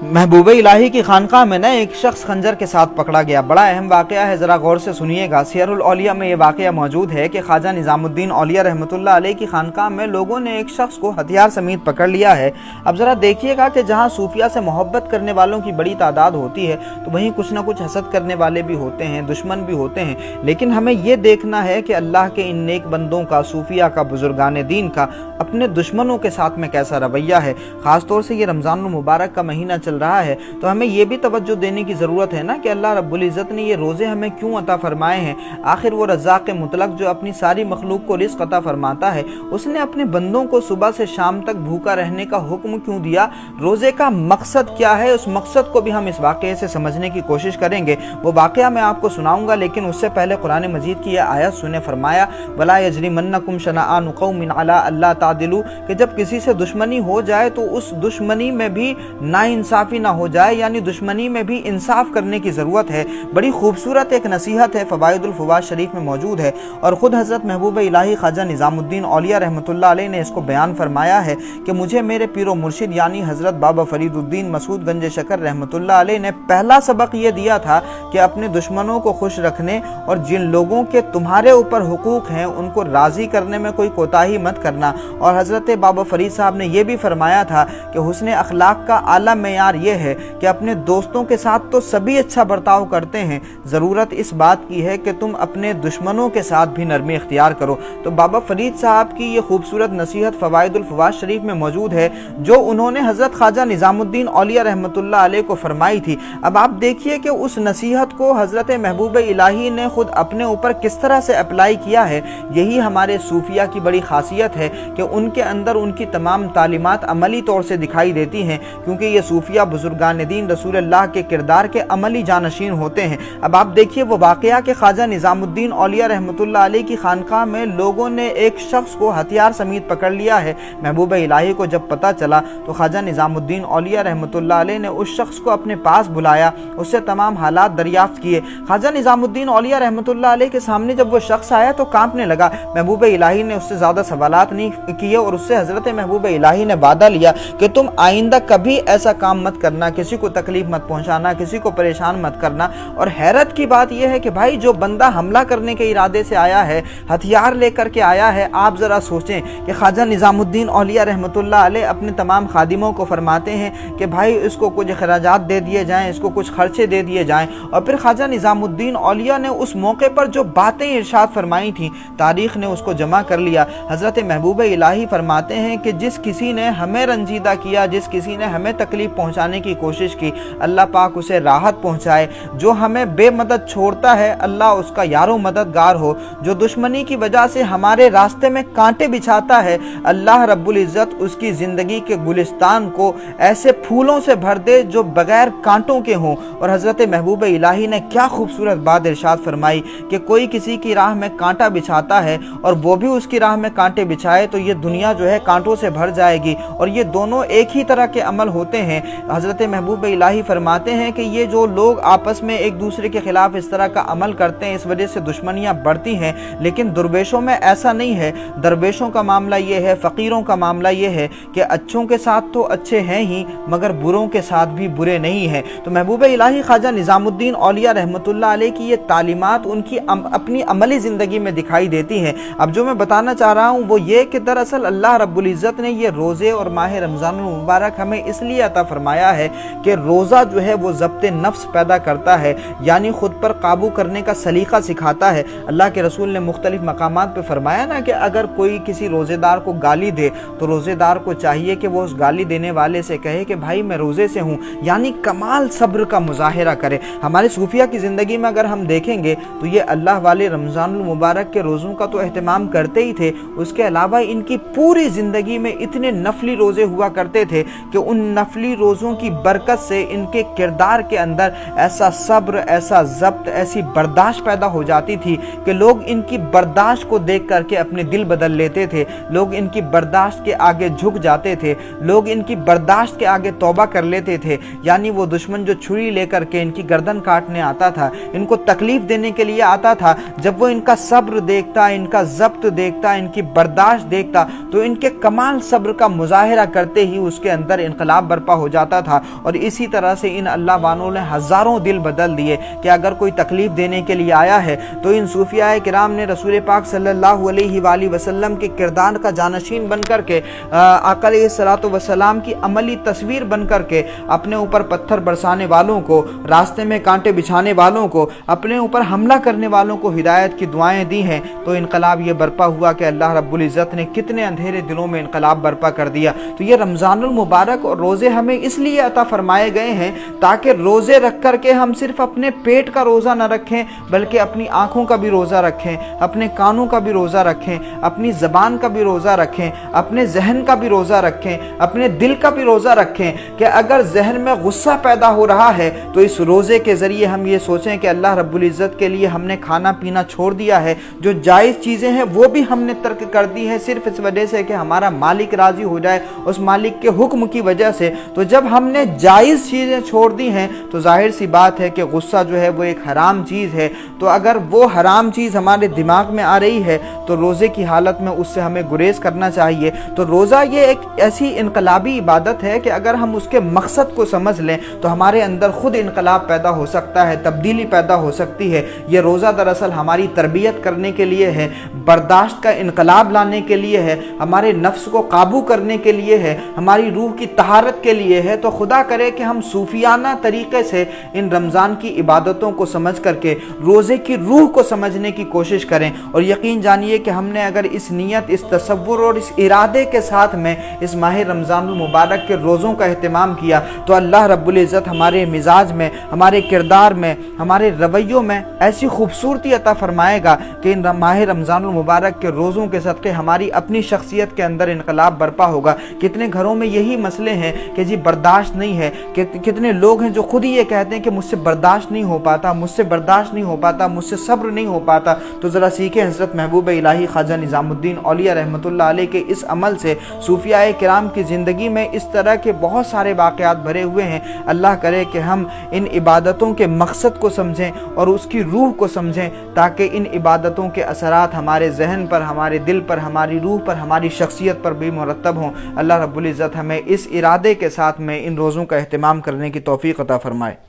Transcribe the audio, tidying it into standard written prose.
महबूब इलाही की खानकाह में ना एक शख्स खंजर के साथ पकड़ा गया। बड़ा अहम वाक़या है, ज़रा गौर से सुनिएगा। सियरुल औलिया में ये वाक़या मौजूद है कि ख्वाजा निज़ामुद्दीन औलिया रहमतुल्लाह अलैह की खानकाह में लोगों ने एक शख्स को हथियार समेत पकड़ लिया है। अब ज़रा देखिएगा कि जहाँ सूफिया से मोहब्बत करने वालों की बड़ी तादाद होती है तो वहीं कुछ ना कुछ हसद करने वाले भी होते हैं, दुश्मन भी होते हैं। लेकिन हमें ये देखना है कि अल्लाह के इन नेक बंदों का, सूफिया का, बुजुर्गान दीन का अपने दुश्मनों के साथ में कैसा रवैया है। ख़ास तौर से ये रमज़ान मुबारक का महीना चल रहा है तो हमें ये भी तवज्जो देने की ज़रूरत है ना कि अल्लाह रब्बुल इज़्ज़त ने ये रोज़े हमें क्यों अता फरमाए हैं। आखिर वो रज़्ज़ाक़ मुतलक जो अपनी सारी मखलूक को रिज़्क़ अता फरमाता है, उसने अपने बंदों को सुबह से शाम तक भूखा रहने का हुक्म क्यों दिया। रोज़े का मकसद क्या है, उस मकसद को भी हम इस वाक़े से समझने की कोशिश करेंगे। वो वाक़या मैं आपको सुनाऊंगा, लेकिन उससे पहले कुरान मजीद की यह आयत सुने। फरमाया वला यजरिमन्नकुम शनआनु कौमिन अला अल्ला तादिलू, कि जब किसी से दुश्मनी हो जाए तो उस दुश्मनी में भी नाइंसाफ़ी ना हो जाए, यानी दुश्मनी में भी इंसाफ करने की ज़रूरत है। बड़ी खूबसूरत एक नसीहत है, फ़वाइदुल फ़वाद शरीफ में मौजूद है और ख़ुद हज़रत महबूब इलाही ख्वाजा निज़ामुद्दीन औलिया रहमतुल्लाह अलैह ने इसको बयान फरमाया है कि मुझे मेरे पीरो मुर्शिद यानी हज़रत बाबा फरीदुद्दीन मसूद गंज शकर रहमतुल्लाह अलैह ने पहला सबक ये दिया था कि अपने दुश्मनों को खुश रखने और जिन लोगों के तुम्हारे ऊपर हुकूक हैं उनको राज़ी करने में कोई कोताही मत करना। और हज़रत बाबा फरीद साहब ने यह भी फरमाया था कि हुस्न अखलाक का आला मेयार ये है कि अपने दोस्तों के साथ तो सभी अच्छा बर्ताव करते हैं, ज़रूरत इस बात की है कि तुम अपने दुश्मनों के साथ भी नरमी इख्तियार करो। तो बाबा फरीद साहब की ये खूबसूरत नसीहत फ़वाइदुल फ़वाद शरीफ में मौजूद है जो उन्होंने हज़रत ख्वाजा निज़ामुद्दीन औलिया रहमतुल्लाह अलैह को फरमाई थी। अब आप देखिए कि उस नसीहत को हज़रत महबूब इलाही ने खुद अपने ऊपर किस तरह से अप्लाई किया है। यही हमारे सूफिया की बड़ी खासियत है कि उनके अंदर उनकी तमाम तालीमात अमली तौर से दिखाई देती हैं, क्योंकि ये सूफिया बुजुर्गान दीन रसूलुल्लाह के किरदार के अमली जानशीन होते हैं। अब आप देखिए वो वाक़या कि ख्वाजा निज़ामुद्दीन औलिया रहमतुल्लाह अलैह की खानकाह में लोगों ने एक शख्स को हथियार समेत पकड़ लिया है। महबूब इलाही को जब पता चला तो ख्वाजा निज़ामुद्दीन औलिया रहमतुल्लाह अलैह ने उस शख्स को अपने पास बुलाया, उससे तमाम हालात दरियाफ्त किए। ख्वाजा निज़ामुद्दीन औलिया रहमतुल्लाह अलैह के सामने जब वो शख्स आया तो कांपने लगा। महबूब इलाही ने उससे ज़्यादा सवालात नहीं किए और उससे हज़रत महबूब इलाही ने वादा लिया कि तुम आइंदा कभी ऐसा काम मत करना, किसी को तकलीफ मत पहुंचाना, किसी को परेशान मत करना। और हैरत की बात यह है कि भाई जो बंदा हमला करने के इरादे से आया है, हथियार लेकर के आया है, आप ज़रा सोचें कि ख्वाजा निज़ामुद्दीन औलिया रहमतुल्लाह अलैह अपने तमाम खादिमों को फरमाते हैं कि भाई इसको कुछ खराजात दे दिए जाएँ, इसको कुछ खर्चे दे दिए जाएँ। और फिर ख्वाजा निज़ामुद्दीन औलिया ने उस मौके पर जो बातें इरशाद फरमाई थी, तारीख़ ने उसको जमा कर लिया। हज़रत महबूब इलाही फरमाते हैं कि जिस किसी ने हमें रंजीदा किया, जिस किसी ने हमें तकलीफ़ पहुंचाने की कोशिश की, अल्लाह पाक उसे राहत पहुंचाए। जो हमें बेमदद छोड़ता है, अल्लाह उसका यारो मददगार हो। जो दुश्मनी की वजह से हमारे रास्ते में कांटे बिछाता है, अल्लाह रब्बुल इज़्ज़त उसकी ज़िंदगी के गुलिस्तान को ऐसे फूलों से भर दे जो बगैर कांटों के हों। और हज़रत महबूब इलाही ने क्या खूबसूरत बात इरशाद फरमाई कि कोई किसी की राह में कांटा बिछाता है और वो भी उसकी राह में कांटे बिछाए तो ये दुनिया जो है कांटों से भर जाएगी। और ये दोनों एक ही तरह के अमल होते हैं। हज़रत महबूब इलाही फरमाते हैं कि ये जो लोग आपस में एक दूसरे के खिलाफ इस तरह का अमल करते हैं, इस वजह से दुश्मनियाँ बढ़ती हैं। लेकिन दरवेशों में ऐसा नहीं है। दरवेशों का मामला ये है, फ़कीरों का मामला ये है कि अच्छों के साथ तो अच्छे हैं ही, मगर बुरों के साथ भी बुरे नहीं हैं। तो महबूब इलाही ख्वाजा निज़ामुद्दीन औलिया रहमतुल्लाह अलैह की ये तालीमात उनकी अपनी अमली ज़िंदगी में दिखाई देती हैं। अब जो मैं बताना चाह रहा हूँ वो ये कि दरअसल अल्लाह रब्बुल इज़्ज़त ने ये रोज़े और माह रमज़ान मुबारक हमें इसलिए अता फरमाया है कि रोज़ा जो है वो ज़ब्ते नफ्स पैदा करता है, यानी ख़ुद पर काबू करने का सलीक़ा सिखाता है। अल्लाह के रसूल ने मुख्तलिफ़ मकामात पर फरमाया ना कि अगर कोई किसी रोज़ेदार को गाली दे तो रोज़ेदार को चाहिए कि वो उस गाली देने वाले से कहे कि भाई मैं रोज़े से हूँ, यानी कमाल सब्र का मुज़ाहिरा करे। हमारे सूफिया की ज़िंदगी में अगर हम देखेंगे तो ये अल्लाह वाले रमज़ान मुबारक के रोज़ों का तो एहतमाम करते ही थे, उसके अलावा इनकी पूरी ज़िंदगी में इतने नफली रोज़े हुआ करते थे कि उन नफली रोज़ों की बरकत से इनके किरदार के अंदर ऐसा सब्र, ऐसा ज़ब्त ضبط، ایسی برداشت پیدا ہو جاتی تھی کہ لوگ ان کی برداشت کو دیکھ کر کے اپنے دل بدل لیتے تھے، لوگ ان کی برداشت کے آگے جھک جاتے تھے، لوگ ان کی برداشت کے آگے توبہ کر لیتے تھے۔ یعنی وہ دشمن جو چھری لے کر کے ان کی گردن کاٹنے آتا تھا، ان کو تکلیف دینے کے لیے آتا تھا، جب وہ ان کا صبر دیکھتا، ان کا ضبط دیکھتا، ان کی برداشت دیکھتا، تو ان کے کمال صبر کا مظاہرہ کرتے ہی اس کے اندر انقلاب برپا ہو جاتا تھا۔ اور اسی طرح سے ان اللہ بانوں نے ہزاروں دل بدل دیے کہ اگر کوئی تکلیف دینے کے لیے آیا ہے تو ان صوفیاء کرام نے رسول پاک صلی اللہ علیہ وآلہ وسلم کے کردار کا جانشین بن کر کے، آقا علیہ الصلوۃ والسلام کی عملی تصویر بن کر کے اپنے اوپر پتھر برسانے والوں کو، راستے میں کانٹے بچھانے والوں کو، اپنے اوپر حملہ کرنے والوں کو ہدایت کی دعائیں دی ہیں۔ تو انقلاب یہ برپا ہوا کہ اللہ رب العزت نے کتنے اندھیرے دلوں میں انقلاب برپا کر دیا۔ تو یہ رمضان المبارک اور روزے ہمیں اس لیے عطا فرمائے گئے ہیں تاکہ روزے رکھ کر کے ہم صرف اپنے پیٹ کا روزہ نہ رکھیں، بلکہ اپنی آنکھوں کا بھی روزہ رکھیں، اپنے کانوں کا بھی روزہ رکھیں، اپنی زبان کا بھی روزہ رکھیں، اپنے ذہن کا بھی روزہ رکھیں، اپنے دل کا بھی روزہ رکھیں کہ اگر ذہن میں غصہ پیدا ہو رہا ہے تو اس روزے کے ذریعے ہم یہ سوچیں کہ اللہ رب العزت کے لیے ہم نے کھانا پینا چھوڑ دیا ہے، جو جائز چیزیں ہیں وہ بھی ہم نے ترک کر دی ہیں صرف اس وجہ سے کہ ہمارا مالک راضی ہو جائے، اس مالک کے حکم کی وجہ سے۔ تو جب ہم نے جائز چیزیں چھوڑ دی ہیں تو ظاہر سی بات ہے کہ غصہ جو ہے وہ ایک حرام چیز ہے۔ تو اگر وہ حرام چیز ہمارے دماغ میں آ رہی ہے تو روزے کی حالت میں اس سے ہمیں گریز کرنا چاہیے۔ تو روزہ یہ ایک ایسی انقلابی عبادت ہے کہ اگر ہم اس کے مقصد کو سمجھ لیں تو ہمارے اندر خود انقلاب پیدا ہو سکتا ہے، تبدیلی پیدا ہو سکتی ہے۔ یہ روزہ دراصل ہماری تربیت کرنے کے لیے ہے، برداشت کا انقلاب لانے کے لیے ہے، ہمارے نفس کو قابو کرنے کے لیے ہے، ہماری روح کی طہارت کے لیے ہے۔ تو خدا کرے کہ ہم صوفیانہ طریقے سے ان رمضان کی عبادتوں کو سمجھ کر کے روزے کی روح کو سمجھنے کی کوشش کریں، اور یقین جانیے کہ ہم نے اگر اس نیت، اس تصور اور اس ارادے کے ساتھ میں اس ماہ رمضان المبارک کے روزوں کا اہتمام کیا تو اللہ رب العزت ہمارے مزاج میں، ہمارے کردار میں، ہمارے رویوں میں ایسی خوبصورتی عطا فرمائے گا کہ ان ماہ رمضان المبارک کے روزوں کے صدقے ہماری اپنی شخصیت کے اندر انقلاب برپا ہوگا۔ کتنے گھروں میں یہی مسئلے ہیں کہ جی برداشت نہیں ہے، کتنے لوگ ہیں جو خود ہی یہ کہتے ہیں کہ مجھ سے برداشت نہیں ہو پاتا، مجھ سے برداشت نہیں ہو پاتا، مجھ سے صبر نہیں ہو پاتا۔ تو ذرا سیکھیں حضرت محبوب الہی خواجہ نظام الدین اولیاء رحمۃ اللہ علیہ کے اس عمل سے۔ صوفیاء کرام کی زندگی میں اس طرح کے بہت سارے واقعات بھرے ہوئے ہیں۔ اللہ کرے کہ ہم ان عبادتوں کے مقصد کو سمجھیں اور اس کی روح کو سمجھیں تاکہ ان عبادتوں کے اثرات ہمارے ذہن پر، ہمارے دل پر، ہماری روح پر، ہماری شخصیت پر بھی مرتب ہوں۔ اللہ رب العزت ہمیں اس ارادے کے ساتھ میں ان روزوں کا اہتمام کرنے کی توفیق عطا فرمائے۔